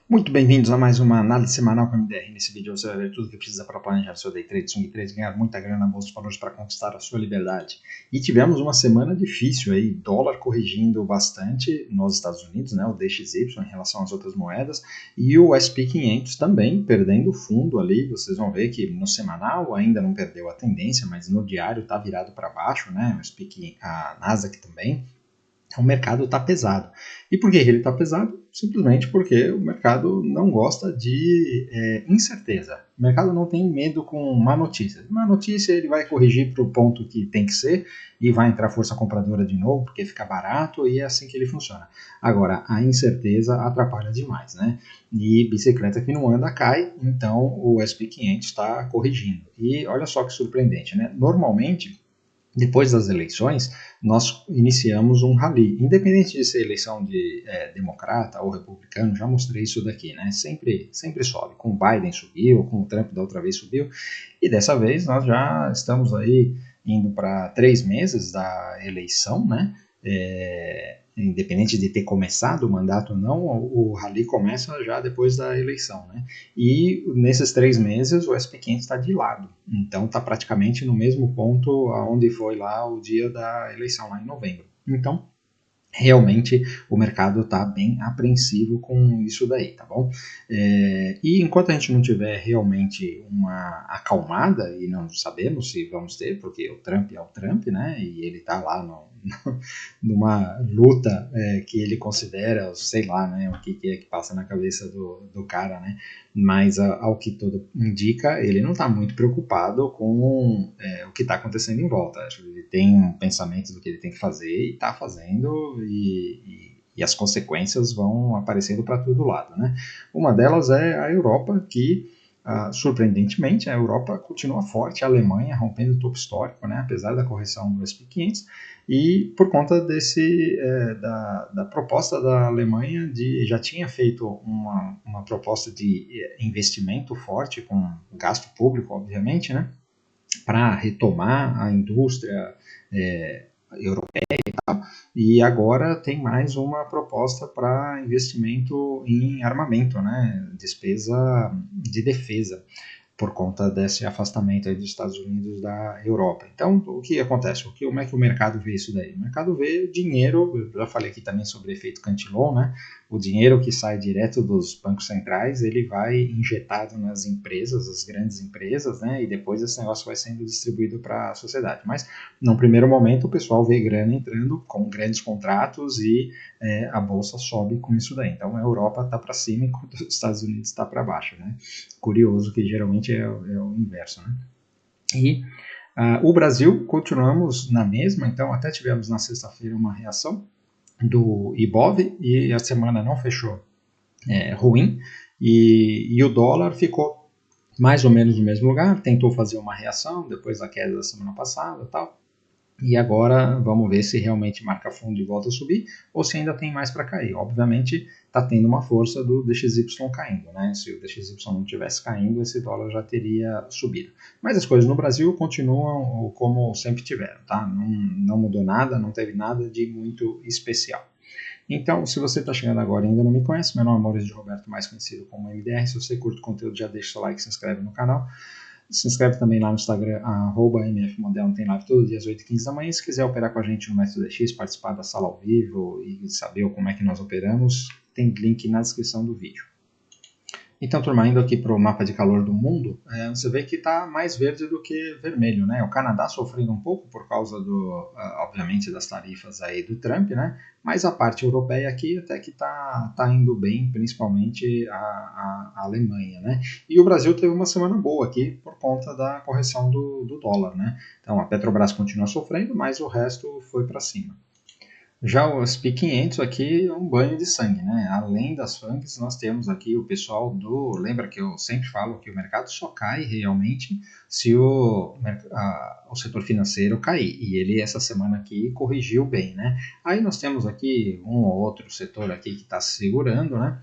Muito bem-vindos a mais uma análise semanal com a MDR. Nesse vídeo você vai ver tudo o que precisa para planejar seu day trade, swing trade, ganhar muita grana na bolsa de valores para conquistar a sua liberdade. E tivemos uma semana difícil aí, dólar corrigindo bastante nos Estados Unidos, né, o DXY em relação às outras moedas, e o S&P 500 também perdendo fundo ali. Vocês vão ver que no semanal ainda não perdeu a tendência, mas no diário está virado para baixo, né, o S&P, a Nasdaq também. O mercado está pesado. E por que ele está pesado? Simplesmente porque o mercado não gosta de incerteza. O mercado não tem medo com má notícia. Má notícia ele vai corrigir para o ponto que tem que ser e vai entrar força compradora de novo porque fica barato e é assim que ele funciona. Agora, a incerteza atrapalha demais, né? E bicicleta que não anda cai, então o S&P 500 está corrigindo. E olha só que surpreendente, né? Normalmente, depois das eleições, nós iniciamos um rally. Independente de ser eleição de democrata ou republicano, já mostrei isso daqui, né? Sempre sobe. Com o Biden subiu, com o Trump da outra vez subiu. E dessa vez nós já estamos aí indo para 3 meses da eleição, né? Independente de ter começado o mandato ou não, o rally começa já depois da eleição, né? E nesses 3 meses o S&P 500 está de lado, então está praticamente no mesmo ponto aonde foi lá o dia da eleição, lá em novembro. Então, realmente o mercado está bem apreensivo com isso daí, tá bom? E enquanto a gente não tiver realmente uma acalmada, e não sabemos se vamos ter, porque o Trump é o Trump, né? E ele está lá numa luta que ele considera, sei lá, né? O que é que passa na cabeça do cara, né? Mas ao que tudo indica, ele não está muito preocupado com o que está acontecendo em volta. Acho que ele tem um pensamento do que ele tem que fazer e está fazendo, e as consequências vão aparecendo para todo lado, né? Uma delas é a Europa, que surpreendentemente a Europa continua forte, a Alemanha rompendo o topo histórico, né? Apesar da correção do S&P 500, e por conta da proposta da Alemanha, já tinha feito uma proposta de investimento forte, com gasto público, obviamente, né, para retomar a indústria europeia e tal, e agora tem mais uma proposta para investimento em armamento, né, despesa de defesa, por conta desse afastamento aí dos Estados Unidos da Europa. Então, o que acontece? Como é que o mercado vê isso daí? O mercado vê dinheiro, eu já falei aqui também sobre o efeito Cantillon, né? O dinheiro que sai direto dos bancos centrais, ele vai injetado nas empresas, as grandes empresas, né? E depois esse negócio vai sendo distribuído para a sociedade. Mas, num primeiro momento, o pessoal vê grana entrando com grandes contratos e a bolsa sobe com isso daí. Então, a Europa está para cima enquanto os Estados Unidos está para baixo, né? Curioso que geralmente é o inverso, né? E o Brasil, continuamos na mesma, então até tivemos na sexta-feira uma reação do Ibov e a semana não fechou ruim, e o dólar ficou mais ou menos no mesmo lugar, tentou fazer uma reação depois da queda da semana passada e tal. E agora vamos ver se realmente marca fundo e volta a subir, ou se ainda tem mais para cair. Obviamente está tendo uma força do DXY caindo, né? Se o DXY não tivesse caindo, esse dólar já teria subido. Mas as coisas no Brasil continuam como sempre tiveram, tá? Não mudou nada, não teve nada de muito especial. Então, se você está chegando agora e ainda não me conhece, meu nome é Maurício de Roberto, mais conhecido como MDR. Se você curte o conteúdo, já deixa o seu like e se inscreve no canal. Se inscreve também lá no Instagram, @mfmodelno, tem live todo dia às 8h15 da manhã. Se quiser operar com a gente no Método DX, participar da sala ao vivo e saber como é que nós operamos, tem link na descrição do vídeo. Então, turma, indo aqui para o mapa de calor do mundo, você vê que está mais verde do que vermelho, né? O Canadá sofrendo um pouco por causa obviamente, das tarifas aí do Trump, né? Mas a parte europeia aqui até que tá indo bem, principalmente a Alemanha, né? E o Brasil teve uma semana boa aqui por conta da correção do dólar, né? Então, a Petrobras continua sofrendo, mas o resto foi para cima. Já o SP 500 aqui é um banho de sangue, né? Além das FANGs, nós temos aqui o pessoal Lembra que eu sempre falo que o mercado só cai realmente se o setor financeiro cair. E ele, essa semana aqui, corrigiu bem, né? Aí nós temos aqui um ou outro setor aqui que está se segurando, né?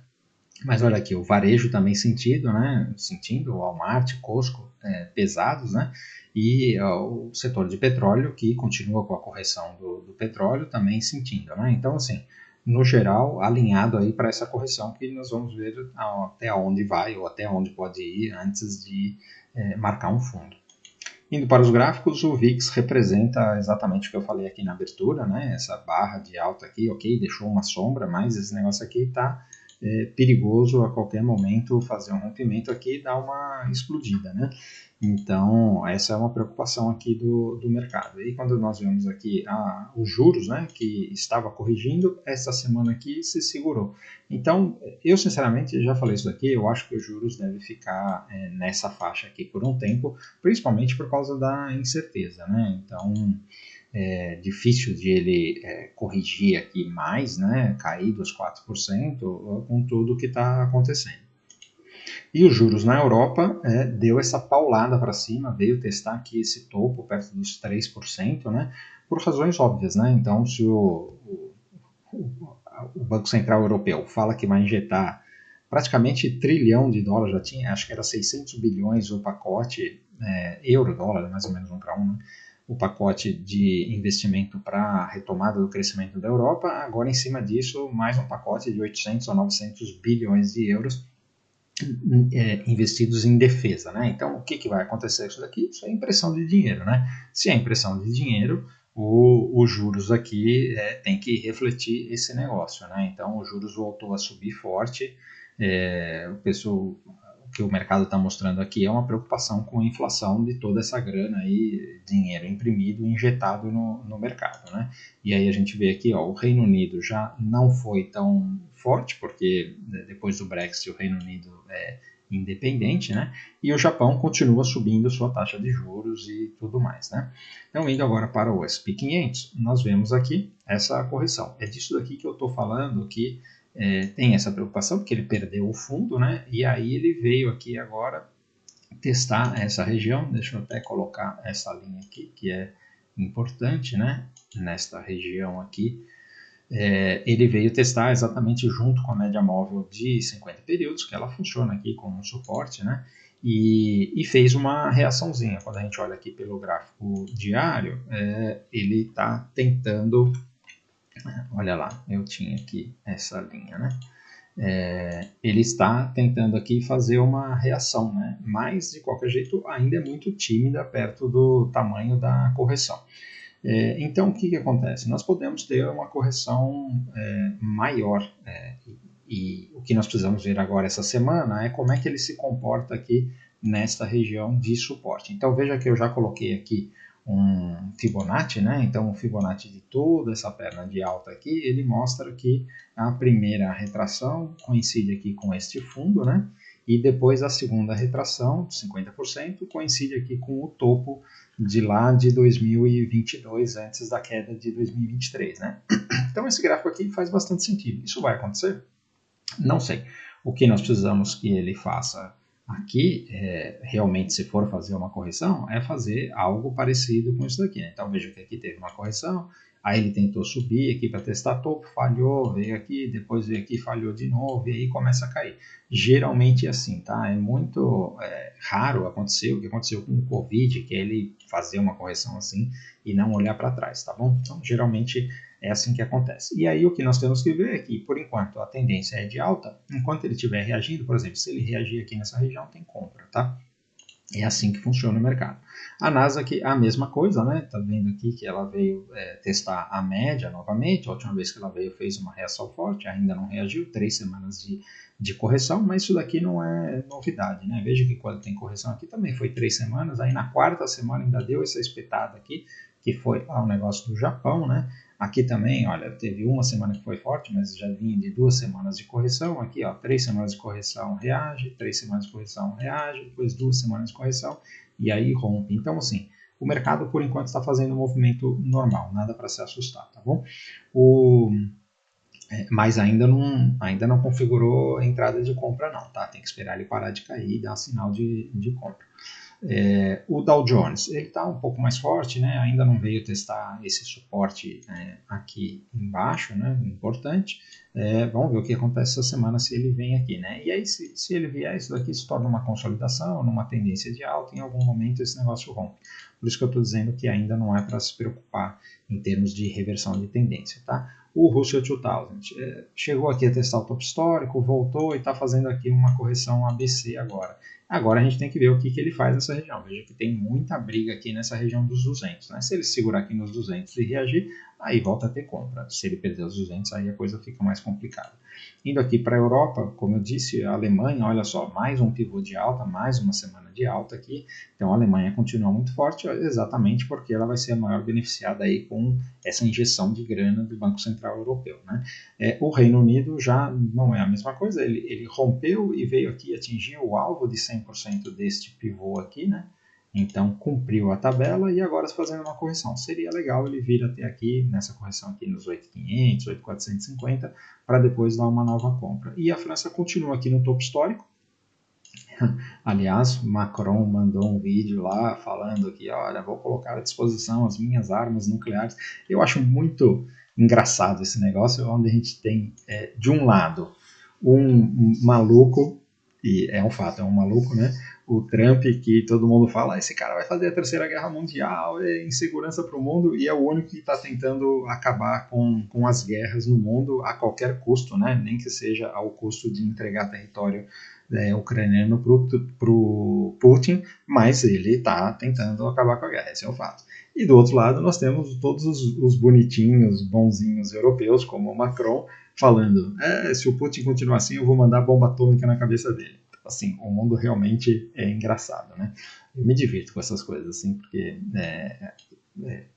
Mas olha aqui, o varejo também sentindo, o Walmart, Costco, pesados, né? E o setor de petróleo, que continua com a correção do petróleo, também sentindo, né? Então, assim, no geral, alinhado aí para essa correção que nós vamos ver até onde vai ou até onde pode ir antes de marcar um fundo. Indo para os gráficos, o VIX representa exatamente o que eu falei aqui na abertura, né? Essa barra de alta aqui, ok, deixou uma sombra, mas esse negócio aqui está perigoso a qualquer momento fazer um rompimento aqui e dar uma explodida, né? Então, essa é uma preocupação aqui do mercado. E quando nós vemos aqui os juros, né, que estava corrigindo, essa semana aqui se segurou. Então, eu sinceramente já falei isso daqui, eu acho que os juros devem ficar nessa faixa aqui por um tempo, principalmente por causa da incerteza, né? Então, é difícil de ele corrigir aqui mais, né, cair dos 4% com tudo que está acontecendo. E os juros na Europa deu essa paulada para cima, veio testar aqui esse topo perto dos 3%, né, por razões óbvias, né? Então, se o Banco Central Europeu fala que vai injetar praticamente trilhão de dólares, já tinha, acho que era 600 bilhões o pacote, euro-dólar, mais ou menos 1 para 1, né? O pacote de investimento para a retomada do crescimento da Europa, agora em cima disso, mais um pacote de 800 ou 900 bilhões de euros investidos em defesa, né? Então, o que vai acontecer isso daqui? Isso é impressão de dinheiro, né? Se é impressão de dinheiro, os juros aqui tem que refletir esse negócio, né? Então, os juros voltou a subir forte, o que o mercado está mostrando aqui é uma preocupação com a inflação de toda essa grana aí, dinheiro imprimido, injetado no mercado, né? E aí a gente vê aqui, ó, o Reino Unido já não foi tão forte, porque depois do Brexit o Reino Unido é independente, né? E o Japão continua subindo sua taxa de juros e tudo mais, né? Então, indo agora para o S&P 500, nós vemos aqui essa correção. É disso daqui que eu estou falando, que tem essa preocupação, porque ele perdeu o fundo, né? E aí ele veio aqui agora testar essa região. Deixa eu até colocar essa linha aqui, que é importante, né? Nesta região aqui, ele veio testar exatamente junto com a média móvel de 50 períodos, que ela funciona aqui como um suporte, né? E fez uma reaçãozinha. Quando a gente olha aqui pelo gráfico diário, ele está tentando... Olha lá, eu tinha aqui essa linha, né? Ele está tentando aqui fazer uma reação, né? Mas, de qualquer jeito, ainda é muito tímida perto do tamanho da correção. Então, o que acontece? Nós podemos ter uma correção maior, e o que nós precisamos ver agora essa semana é como é que ele se comporta aqui nesta região de suporte. Então, veja que eu já coloquei aqui um Fibonacci, né? Então, o Fibonacci de toda essa perna de alta aqui, ele mostra que a primeira retração coincide aqui com este fundo, né? E depois a segunda retração, de 50%, coincide aqui com o topo de lá de 2022, antes da queda de 2023, né? Então, esse gráfico aqui faz bastante sentido. Isso vai acontecer? Não sei. O que nós precisamos que ele faça aqui, realmente, se for fazer uma correção, é fazer algo parecido com isso daqui. Né? Então, veja que aqui teve uma correção, aí ele tentou subir aqui para testar topo, falhou, veio aqui, depois veio aqui, falhou de novo, e aí começa a cair. Geralmente é assim, tá? É muito raro acontecer o que aconteceu com o Covid, que é ele fazer uma correção assim e não olhar para trás, tá bom? Então, geralmente é assim que acontece. E aí o que nós temos que ver é que, por enquanto, a tendência é de alta. Enquanto ele estiver reagindo, por exemplo, se ele reagir aqui nessa região, tem compra, tá? É assim que funciona o mercado. A Nasdaq, a mesma coisa, né? Tá vendo aqui que ela veio testar a média novamente. A última vez que ela veio fez uma reação forte, ainda não reagiu, 3 semanas de correção, mas isso daqui não é novidade, né? Veja que quando tem correção aqui também foi 3 semanas, aí na quarta semana ainda deu essa espetada aqui, que foi o negócio do Japão, né? Aqui também, olha, teve uma semana que foi forte, mas já vinha de 2 semanas de correção. Aqui, ó, 3 semanas de correção reage, 3 semanas de correção reage, depois 2 semanas de correção e aí rompe. Então, assim, o mercado por enquanto está fazendo um movimento normal, nada para se assustar, tá bom? Mas ainda não configurou a entrada de compra não, tá? Tem que esperar ele parar de cair e dar sinal de compra. O Dow Jones, ele está um pouco mais forte, né? Ainda não veio testar esse suporte aqui embaixo, né? Importante. Vamos ver o que acontece essa semana se ele vem aqui, né? E aí, se ele vier, isso daqui se torna uma consolidação, numa tendência de alta, em algum momento esse negócio rompe. Por isso que eu estou dizendo que ainda não é para se preocupar em termos de reversão de tendência, tá? o Russell 2000 chegou aqui a testar o topo histórico, voltou e está fazendo aqui uma correção ABC agora. Agora a gente tem que ver o que ele faz nessa região. Veja que tem muita briga aqui nessa região dos 200. Né? Se ele segurar aqui nos 200 e reagir, aí volta a ter compra. Se ele perder os 200, aí a coisa fica mais complicada. Indo aqui para a Europa, como eu disse, a Alemanha, olha só, mais um pivô de alta, mais uma semana de alta aqui. Então a Alemanha continua muito forte, exatamente porque ela vai ser a maior beneficiada aí com essa injeção de grana do Banco Central Europeu. Né? O Reino Unido já não é a mesma coisa, ele rompeu e veio aqui atingir o alvo de 100% deste pivô aqui, né? Então cumpriu a tabela e agora está fazendo uma correção. Seria legal ele vir até aqui, nessa correção aqui nos 8.500, 8.450, para depois dar uma nova compra. E a França continua aqui no topo histórico. Aliás, Macron mandou um vídeo lá falando que, olha, vou colocar à disposição as minhas armas nucleares. Eu acho muito engraçado esse negócio, onde a gente tem, de um lado, um maluco, e é um fato, é um maluco, né? O Trump, que todo mundo fala, esse cara vai fazer a terceira guerra mundial, é insegurança para o mundo, e é o único que está tentando acabar com as guerras no mundo a qualquer custo, né? Nem que seja ao custo de entregar território ucraniano para o Putin, mas ele está tentando acabar com a guerra, esse é o fato. E do outro lado nós temos todos os bonitinhos, bonzinhos europeus, como o Macron, falando, se o Putin continuar assim, eu vou mandar bomba atômica na cabeça dele. Assim, o mundo realmente é engraçado, né? Eu me divirto com essas coisas, assim, porque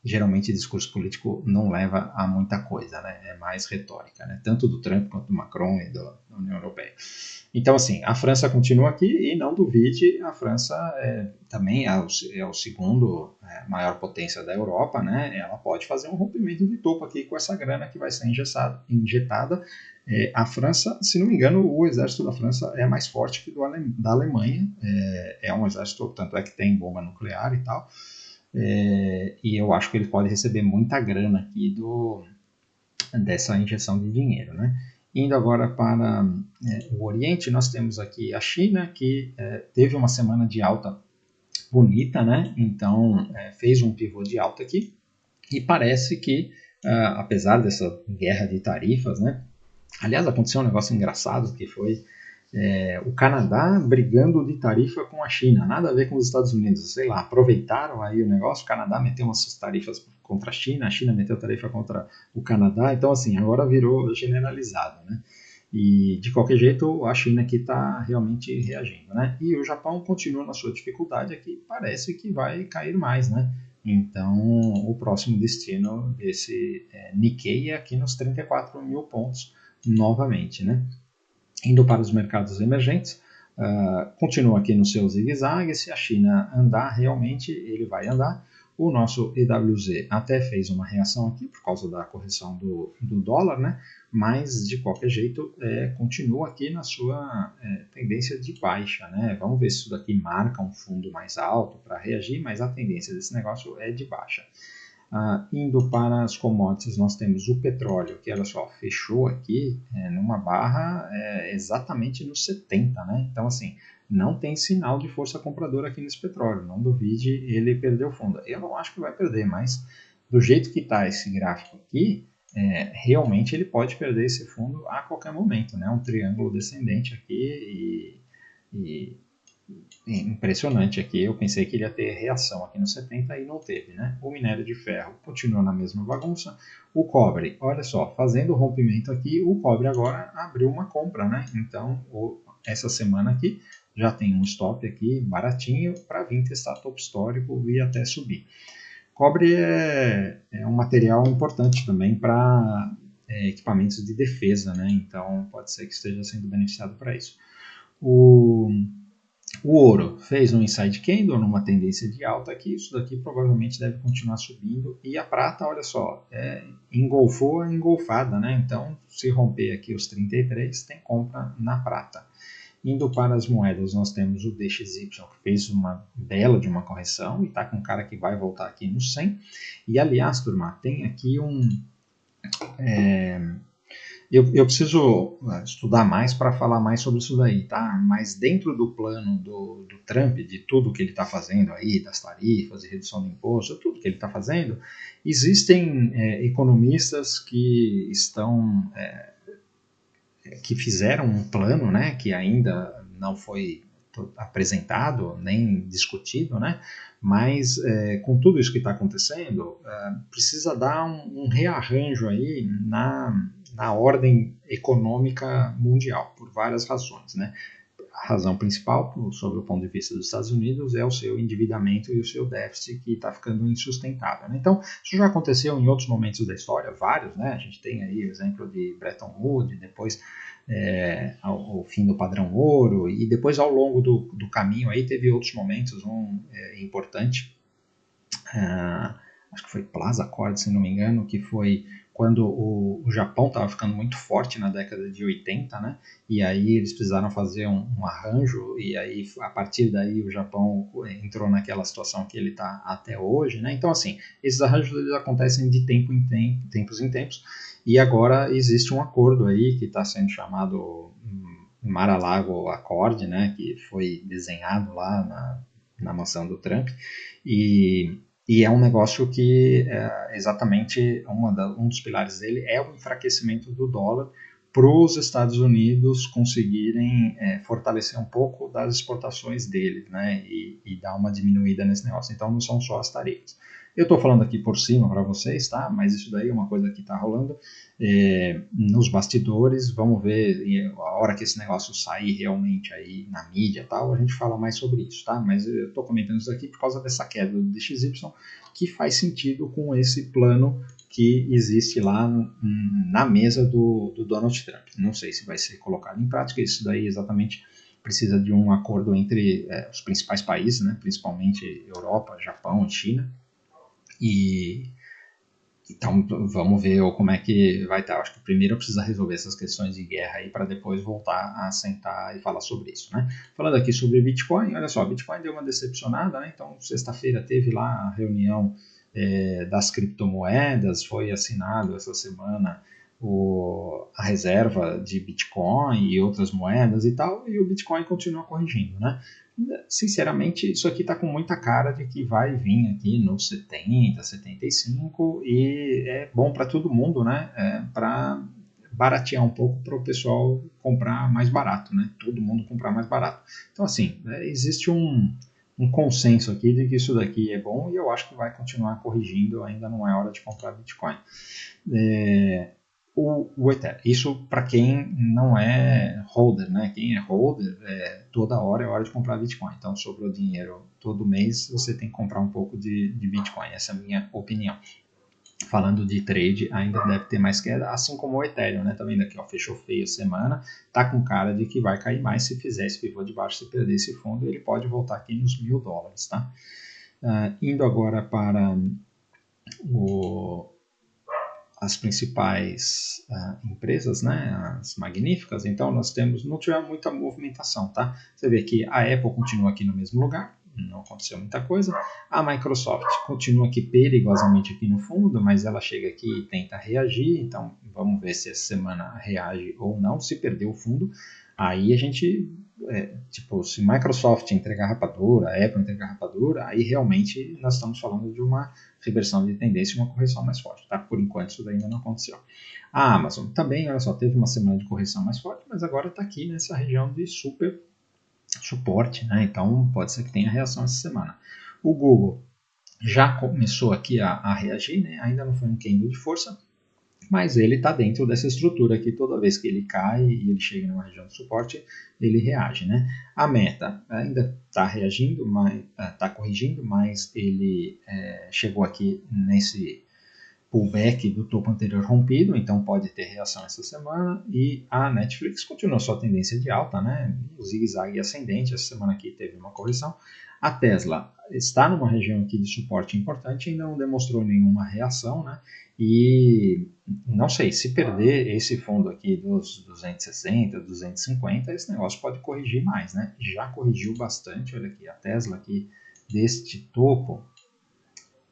geralmente discurso político não leva a muita coisa, né? É mais retórica, né? Tanto do Trump quanto do Macron e da União Europeia. Então, assim, a França continua aqui e não duvide, a França também é o segundo maior potência da Europa, né? Ela pode fazer um rompimento de topo aqui com essa grana que vai ser injetada. A França, se não me engano, o exército da França é mais forte que da Alemanha. É um exército, tanto é que tem bomba nuclear e tal. E eu acho que ele pode receber muita grana aqui dessa injeção de dinheiro, né? Indo agora para o Oriente, nós temos aqui a China, que teve uma semana de alta bonita, né? Então fez um pivô de alta aqui, e parece que, apesar dessa guerra de tarifas, né? Aliás, aconteceu um negócio engraçado, que foi o Canadá brigando de tarifa com a China, nada a ver com os Estados Unidos, sei lá, aproveitaram aí o negócio, o Canadá meteu umas tarifas contra a China meteu tarifa contra o Canadá, então assim, agora virou generalizado, né? E de qualquer jeito, a China aqui está realmente reagindo, né? E o Japão continua na sua dificuldade aqui, parece que vai cair mais, né? Então, o próximo destino desse Nikkei é aqui nos 34 mil pontos novamente, né? Indo para os mercados emergentes, continua aqui no seu zigue-zague. Se a China andar, realmente ele vai andar. O nosso EWZ até fez uma reação aqui por causa da correção do dólar, né? Mas de qualquer jeito continua aqui na sua tendência de baixa, né? Vamos ver se isso daqui marca um fundo mais alto para reagir, mas a tendência desse negócio é de baixa. Indo para as commodities, nós temos o petróleo, que olha só, fechou aqui numa barra exatamente nos 70, né? Então, assim, não tem sinal de força compradora aqui nesse petróleo, não duvide ele perder o fundo. Eu não acho que vai perder, mas do jeito que está esse gráfico aqui, realmente ele pode perder esse fundo a qualquer momento, né? Um triângulo descendente aqui e impressionante aqui. Eu pensei que ele ia ter reação aqui no 70 e não teve, né? O minério de ferro continua na mesma bagunça. O cobre, olha só, fazendo o rompimento aqui, o cobre agora abriu uma compra, né? Então, essa semana aqui já tem um stop aqui baratinho para vir testar topo histórico e até subir. Cobre é um material importante também para equipamentos de defesa, né? Então, pode ser que esteja sendo beneficiado para isso. O ouro fez um inside candle numa tendência de alta aqui, isso daqui provavelmente deve continuar subindo. E a prata, olha só, engolfou a engolfada, né? Então, se romper aqui os 33, tem compra na prata. Indo para as moedas, nós temos o DXY, que fez uma bela de uma correção e está com um cara que vai voltar aqui no 100. E aliás, turma, tem aqui Eu preciso estudar mais para falar mais sobre isso daí, tá? Mas dentro do plano do Trump, de tudo que ele está fazendo aí, das tarifas e redução de imposto, tudo que ele está fazendo, existem economistas que estão que fizeram um plano, né, que ainda não foi apresentado nem discutido, né, mas com tudo isso que está acontecendo, precisa dar um rearranjo aí na ordem econômica mundial, por várias razões, né. A razão principal, sob o ponto de vista dos Estados Unidos, é o seu endividamento e o seu déficit que está ficando insustentável, né? Então, isso já aconteceu em outros momentos da história, vários, né? A gente tem aí o exemplo de Bretton Woods, depois ao fim do padrão ouro, e depois ao longo do caminho aí teve outros momentos, importante, acho que foi Plaza Accord, se não me engano, que foi quando o Japão estava ficando muito forte na década de 80, né? E aí eles precisaram fazer um arranjo, e aí a partir daí o Japão entrou naquela situação que ele está até hoje, né? Então, assim, esses arranjos eles acontecem de tempos em tempos, e agora existe um acordo aí que está sendo chamado Mar-a-Lago Accord, né? Que foi desenhado lá na mansão do Trump, e é um negócio que exatamente um dos pilares dele é o enfraquecimento do dólar para os Estados Unidos conseguirem fortalecer um pouco das exportações deles, né, e dar uma diminuída nesse negócio. Então não são só as tarifas. Eu estou falando aqui por cima para vocês, tá? Mas isso daí é uma coisa que está rolando nos bastidores. Vamos ver a hora que esse negócio sair realmente aí na mídia e tal, a gente fala mais sobre isso, tá? Mas eu estou comentando isso aqui por causa dessa queda do DXY, que faz sentido com esse plano que existe lá na mesa do Donald Trump. Não sei se vai ser colocado em prática, isso daí exatamente precisa de um acordo entre os principais países, né, principalmente Europa, Japão e China, e então vamos ver como é que vai estar. Acho que primeiro precisa resolver essas questões de guerra aí para depois voltar a sentar e falar sobre isso, né? Falando aqui sobre Bitcoin, olha só, Bitcoin deu uma decepcionada, né? Então sexta-feira teve lá a reunião das criptomoedas, foi assinado essa semana a reserva de Bitcoin e outras moedas e tal, e o Bitcoin continua corrigindo, né? Sinceramente, isso aqui está com muita cara de que vai vir aqui nos 70, 75 e é bom para todo mundo, né? Para baratear um pouco para o pessoal comprar mais barato, né? Todo mundo comprar mais barato. Então, assim, existe um consenso aqui de que isso daqui é bom e eu acho que vai continuar corrigindo, ainda não é hora de comprar Bitcoin. O Ethereum. Isso para quem não é holder, né? Quem é holder, toda hora é hora de comprar Bitcoin. Então, sobrou dinheiro todo mês, você tem que comprar um pouco de Bitcoin. Essa é a minha opinião. Falando de trade, ainda deve ter mais queda, assim como o Ethereum, né? Tá vendo aqui, ó, fechou feio a semana, tá com cara de que vai cair mais se fizer esse pivô de baixo, se perder esse fundo, ele pode voltar aqui nos $1.000, tá? Indo agora para as principais empresas, né, as magníficas, então nós não tivemos muita movimentação, tá? Você vê que a Apple continua aqui no mesmo lugar, não aconteceu muita coisa, a Microsoft continua aqui perigosamente aqui no fundo, mas ela chega aqui e tenta reagir, então vamos ver se essa semana reage ou não. Se perder o fundo, aí a gente, se Microsoft entregar rapadura, a Apple entregar rapadura, aí realmente nós estamos falando de uma reversão de tendência e uma correção mais forte, tá? Por enquanto isso ainda não aconteceu. A Amazon também, olha só, teve uma semana de correção mais forte, mas agora está aqui nessa região de super suporte, né? Então pode ser que tenha reação essa semana. O Google já começou aqui a reagir, né? Ainda não foi um candle de força, mas ele está dentro dessa estrutura aqui, toda vez que ele cai e ele chega numa região de suporte, ele reage, né? A Meta ainda está reagindo, está corrigindo, mas ele chegou aqui nesse pullback do topo anterior rompido, então pode ter reação essa semana, e a Netflix continua sua tendência de alta, né? O zigue-zague ascendente, essa semana aqui teve uma correção. A Tesla está numa região aqui de suporte importante e não demonstrou nenhuma reação, né? E não sei, se perder esse fundo aqui dos 260, 250, esse negócio pode corrigir mais, né? Já corrigiu bastante, olha aqui, a Tesla aqui deste topo.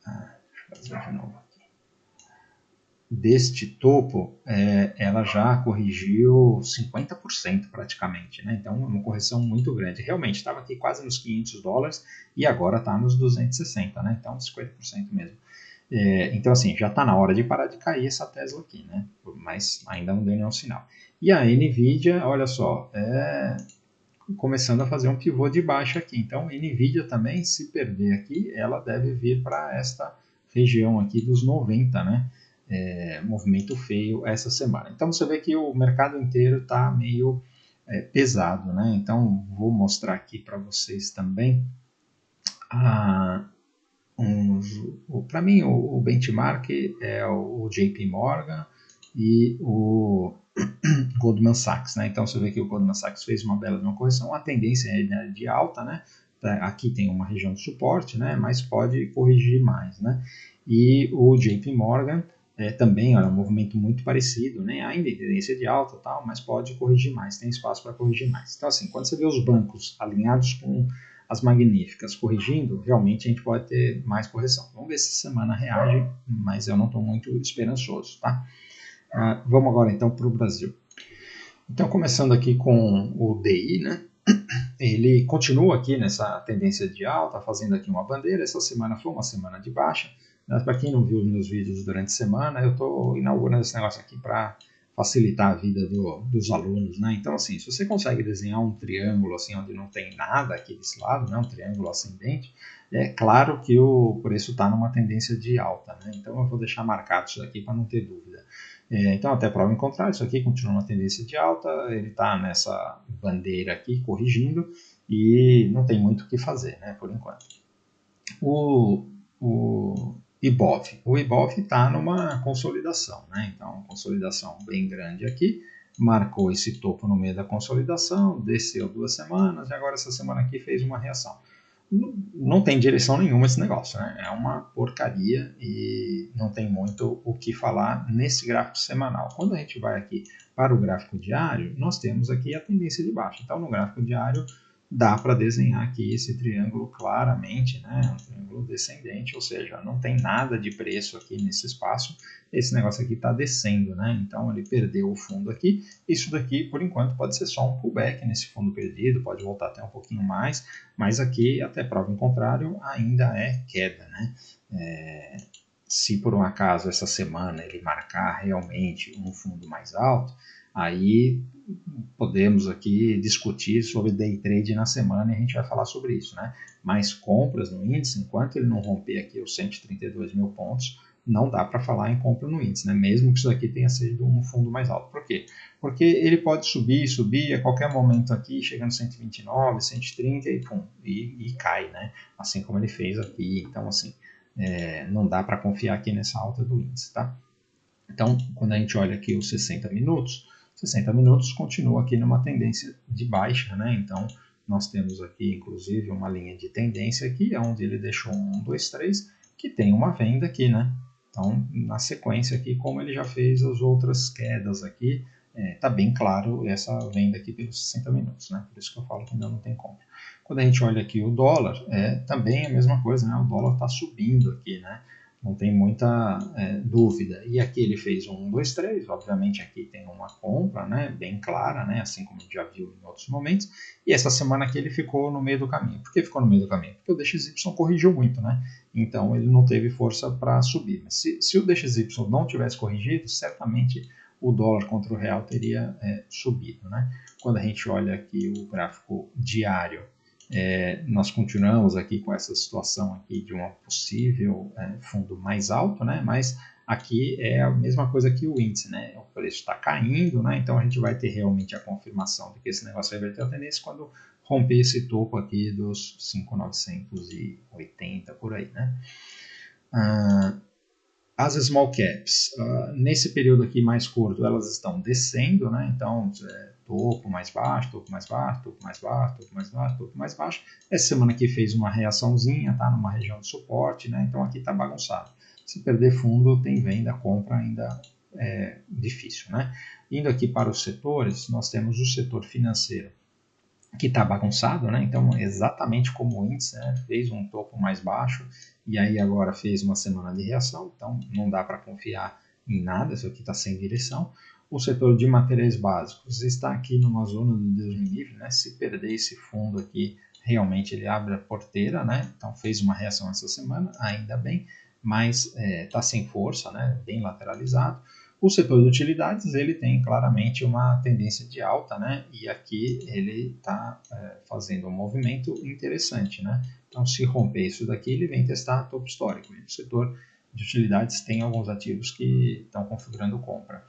Deixa eu fazer de novo aqui. deste topo, ela já corrigiu 50% praticamente, né? Então, uma correção muito grande. Realmente, estava aqui quase nos $500 e agora está nos 260, né? Então, 50% mesmo. Então, assim, já está na hora de parar de cair essa Tesla aqui, né? Mas ainda não deu nenhum sinal. E a Nvidia, olha só, começando a fazer um pivô de baixa aqui. Então, a Nvidia também, se perder aqui, ela deve vir para esta região aqui dos 90, né? Movimento feio essa semana. Então, você vê que o mercado inteiro está meio pesado, né? Então, vou mostrar aqui para vocês também para mim, o benchmark é o JP Morgan e o Goldman Sachs, né? Então você vê que o Goldman Sachs fez uma bela de uma correção, a tendência é de alta, né? Aqui tem uma região de suporte, né? Mas pode corrigir mais, né? E o JP Morgan também é um movimento muito parecido, né? Ainda em tendência de alta, tal, mas pode corrigir mais, tem espaço para corrigir mais. Então assim, quando você vê os bancos alinhados com as magníficas corrigindo, realmente a gente pode ter mais correção. Vamos ver se essa semana reage, mas eu não estou muito esperançoso, tá? Vamos agora então para o Brasil. Então, começando aqui com o DI, né? Ele continua aqui nessa tendência de alta, fazendo aqui uma bandeira. Essa semana foi uma semana de baixa. Para quem não viu os meus vídeos durante a semana, eu estou inaugurando esse negócio aqui para facilitar a vida dos alunos, né? Então, assim, se você consegue desenhar um triângulo assim, onde não tem nada aqui desse lado, né? Um triângulo ascendente, é claro que o preço está numa tendência de alta, né? Então, eu vou deixar marcado isso aqui para não ter dúvida. Então, até prova em contrário, isso aqui continua uma tendência de alta, ele está nessa bandeira aqui, corrigindo, e não tem muito o que fazer, né, por enquanto. O IBOV. O IBOV está numa consolidação, né? Então, consolidação bem grande aqui, marcou esse topo no meio da consolidação, desceu 2 semanas, e agora essa semana aqui fez uma reação. Não tem direção nenhuma esse negócio, né? É uma porcaria e não tem muito o que falar nesse gráfico semanal. Quando a gente vai aqui para o gráfico diário, nós temos aqui a tendência de baixa. Então, no gráfico diário, dá para desenhar aqui esse triângulo claramente, né? Um triângulo descendente, ou seja, não tem nada de preço aqui nesse espaço. Esse negócio aqui está descendo, né? Então ele perdeu o fundo aqui. Isso daqui, por enquanto, pode ser só um pullback nesse fundo perdido, pode voltar até um pouquinho mais, mas aqui, até prova em contrário, ainda é queda, né? Se por um acaso essa semana ele marcar realmente um fundo mais alto, aí podemos aqui discutir sobre day trade na semana e a gente vai falar sobre isso, né? Mas compras no índice, enquanto ele não romper aqui os 132 mil pontos, não dá para falar em compra no índice, né? Mesmo que isso aqui tenha sido um fundo mais alto. Por quê? Porque ele pode subir a qualquer momento aqui, chegando 129, 130 e pum, e cai, né? Assim como ele fez aqui. Então, assim, não dá para confiar aqui nessa alta do índice, tá? Então, quando a gente olha aqui os 60 minutos continua aqui numa tendência de baixa, né? Então, nós temos aqui, inclusive, uma linha de tendência aqui, onde ele deixou um 1, 2, 3, que tem uma venda aqui, né? Então, na sequência aqui, como ele já fez as outras quedas aqui, tá bem claro essa venda aqui pelos 60 minutos, né? Por isso que eu falo que ainda não tem compra. Quando a gente olha aqui o dólar, também a mesma coisa, né? O dólar está subindo aqui, né? Não tem muita dúvida. E aqui ele fez um 1, 2, 3, obviamente aqui tem uma compra, né, bem clara, né, assim como a gente já viu em outros momentos, e essa semana aqui ele ficou no meio do caminho. Por que ficou no meio do caminho? Porque o DXY corrigiu muito, né, então ele não teve força para subir. Mas se o DXY não tivesse corrigido, certamente o dólar contra o real teria subido, né. Quando a gente olha aqui o gráfico diário, nós continuamos aqui com essa situação aqui de um possível fundo mais alto, né? Mas aqui é a mesma coisa que o índice, né? O preço está caindo, né? Então a gente vai ter realmente a confirmação de que esse negócio vai ter a tendência quando romper esse topo aqui dos 5.980 por aí, né? As small caps, nesse período aqui mais curto, elas estão descendo, né? Então, topo mais baixo, topo mais baixo, topo mais baixo, topo mais baixo, topo mais baixo. Essa semana aqui fez uma reaçãozinha, tá numa região de suporte, né? Então aqui tá bagunçado. Se perder fundo, tem venda, compra ainda é difícil, né? Indo aqui para os setores, nós temos o setor financeiro, que está bagunçado, né? Então, exatamente como o índice, né? Fez um topo mais baixo e aí agora fez uma semana de reação, então não dá para confiar em nada, isso aqui está sem direção. O setor de materiais básicos está aqui numa zona do Deus me livre, né? Se perder esse fundo aqui, realmente ele abre a porteira, né? Então fez uma reação essa semana, ainda bem, mas está sem força, né? Bem lateralizado. O setor de utilidades ele tem claramente uma tendência de alta, né? E aqui ele está fazendo um movimento interessante, né? Então se romper isso daqui, ele vem testar topo histórico. E o setor de utilidades tem alguns ativos que estão configurando compra.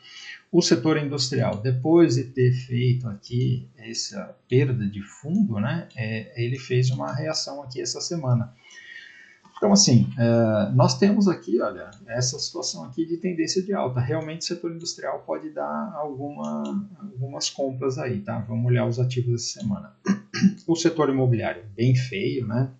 O setor industrial, depois de ter feito aqui essa perda de fundo, né, ele fez uma reação aqui essa semana. Então, assim, nós temos aqui, olha, essa situação aqui de tendência de alta. Realmente o setor industrial pode dar algumas compras aí, tá? Vamos olhar os ativos essa semana. O setor imobiliário, bem feio, né?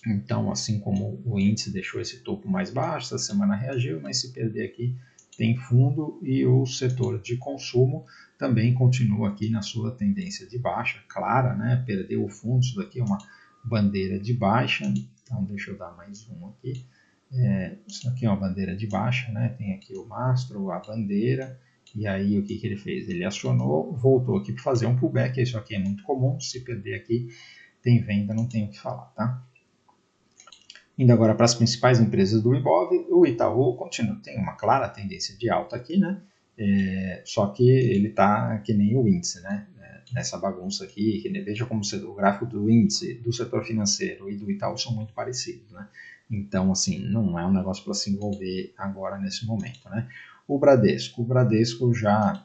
Então, assim como o índice deixou esse topo mais baixo, essa semana reagiu, mas se perder aqui tem fundo, e o setor de consumo também continua aqui na sua tendência de baixa, clara, né? Perdeu o fundo, isso daqui é uma bandeira de baixa, então deixa eu dar mais um aqui. Isso aqui é uma bandeira de baixa, né? Tem aqui o mastro, a bandeira, e aí o que ele fez? Ele acionou, voltou aqui para fazer um pullback, isso aqui é muito comum, se perder aqui tem venda, não tem o que falar, tá? Indo agora para as principais empresas do Ibov, o Itaú tem uma clara tendência de alta aqui, né? Só que ele está que nem o índice, né? Nessa bagunça aqui, veja como o gráfico do índice, do setor financeiro e do Itaú são muito parecidos, né? Então, assim, não é um negócio para se envolver agora nesse momento, né? O Bradesco já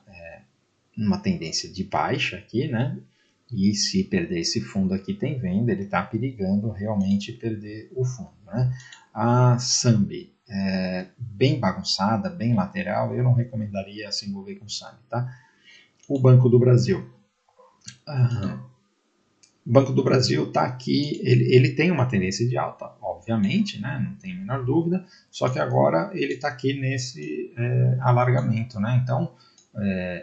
numa tendência de baixa aqui, né? E se perder esse fundo aqui tem venda, ele está perigando realmente perder o fundo, né? A Sambi, bem bagunçada, bem lateral, eu não recomendaria se envolver com Sambi, tá? O Banco do Brasil. O Banco do Brasil está aqui, ele tem uma tendência de alta, obviamente, né? Não tem a menor dúvida, só que agora ele está aqui nesse alargamento, né? Então,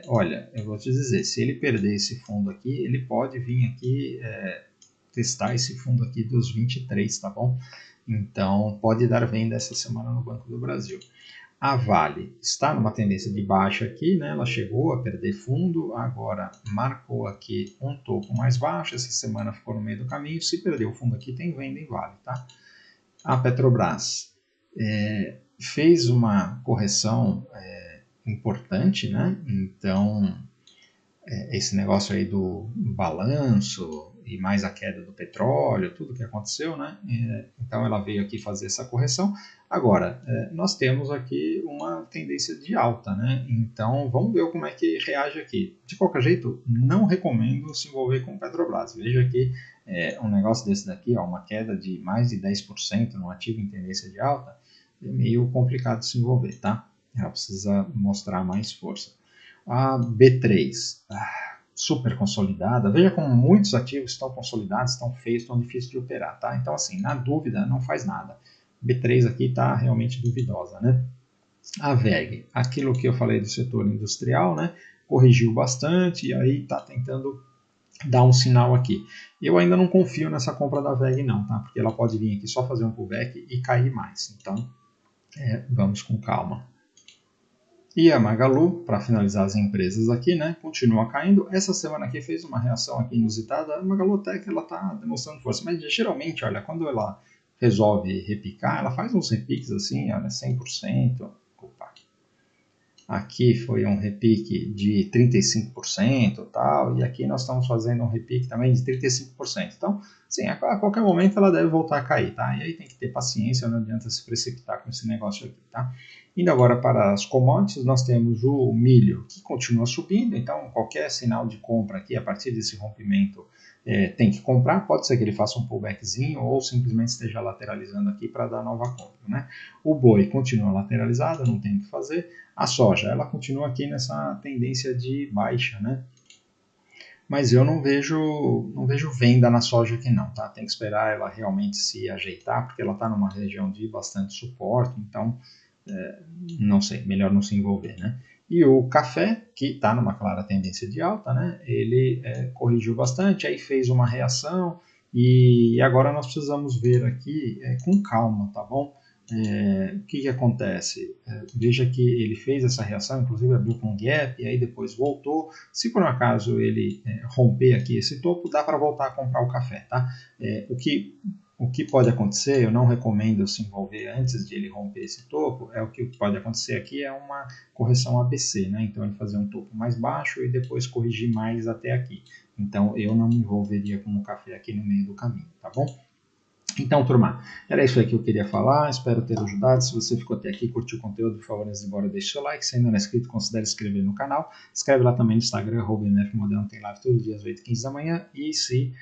olha, eu vou te dizer, se ele perder esse fundo aqui, ele pode vir aqui testar esse fundo aqui dos 23, tá bom? Então, pode dar venda essa semana no Banco do Brasil. A Vale está numa tendência de baixa aqui, né? Ela chegou a perder fundo, agora marcou aqui um topo mais baixo, essa semana ficou no meio do caminho, se perder o fundo aqui tem venda em Vale, tá? A Petrobras fez uma correção importante, né? Então, esse negócio aí do balanço e mais a queda do petróleo, tudo que aconteceu, né? Então, ela veio aqui fazer essa correção. Agora, nós temos aqui uma tendência de alta, né? Então, vamos ver como é que reage aqui. De qualquer jeito, não recomendo se envolver com Petrobras. Veja que um negócio desse daqui, uma queda de mais de 10% no ativo em tendência de alta, é meio complicado se envolver, tá? Ela precisa mostrar mais força. A B3, super consolidada. Veja como muitos ativos estão consolidados, estão feios, estão difíceis de operar, tá? Então, assim, na dúvida, não faz nada. B3 aqui está realmente duvidosa, né? A VEG, aquilo que eu falei do setor industrial, né? Corrigiu bastante e aí está tentando dar um sinal aqui. Eu ainda não confio nessa compra da VEG não, tá? Porque ela pode vir aqui só fazer um pullback e cair mais. Então, vamos com calma. E a Magalu, para finalizar as empresas aqui, né, continua caindo. Essa semana aqui fez uma reação aqui inusitada. A Magalu até que ela está demonstrando força, mas geralmente, olha, quando ela resolve repicar, ela faz uns repiques assim, olha, 100%. Opa. Aqui foi um repique de 35% tal, e aqui nós estamos fazendo um repique também de 35%. Então, sim, a qualquer momento ela deve voltar a cair, tá? E aí tem que ter paciência, não adianta se precipitar com esse negócio aqui, tá? Indo agora para as commodities, nós temos o milho que continua subindo, então qualquer sinal de compra aqui a partir desse rompimento tem que comprar, pode ser que ele faça um pullbackzinho ou simplesmente esteja lateralizando aqui para dar nova compra, né? O boi continua lateralizado, não tem o que fazer. A soja, ela continua aqui nessa tendência de baixa, né? Mas eu não vejo venda na soja aqui não, tá? Tem que esperar ela realmente se ajeitar, porque ela está numa região de bastante suporte, então não sei, melhor não se envolver, né? E o café, que está numa clara tendência de alta, né? Ele corrigiu bastante, aí fez uma reação e agora nós precisamos ver aqui com calma, tá bom? o que acontece? Veja que ele fez essa reação, inclusive abriu com um gap, e aí depois voltou. Se por um acaso ele romper aqui esse topo, dá para voltar a comprar o café, tá? O que pode acontecer, eu não recomendo se envolver antes de ele romper esse topo, o que pode acontecer aqui é uma correção ABC, né? Então ele fazer um topo mais baixo e depois corrigir mais até aqui. Então eu não me envolveria com o café aqui no meio do caminho, tá bom? Então, turma, era isso aí que eu queria falar. Espero ter ajudado. Se você ficou até aqui e curtiu o conteúdo, por favor, antes de ir embora, deixe seu like. Se ainda não é inscrito, considere se inscrever no canal. Escreve lá também no Instagram, @mfmoderno, tem live todos os dias, 8h15 da manhã. E se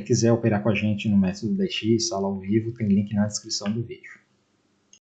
quiser operar com a gente no método DX, sala ao vivo, tem link na descrição do vídeo.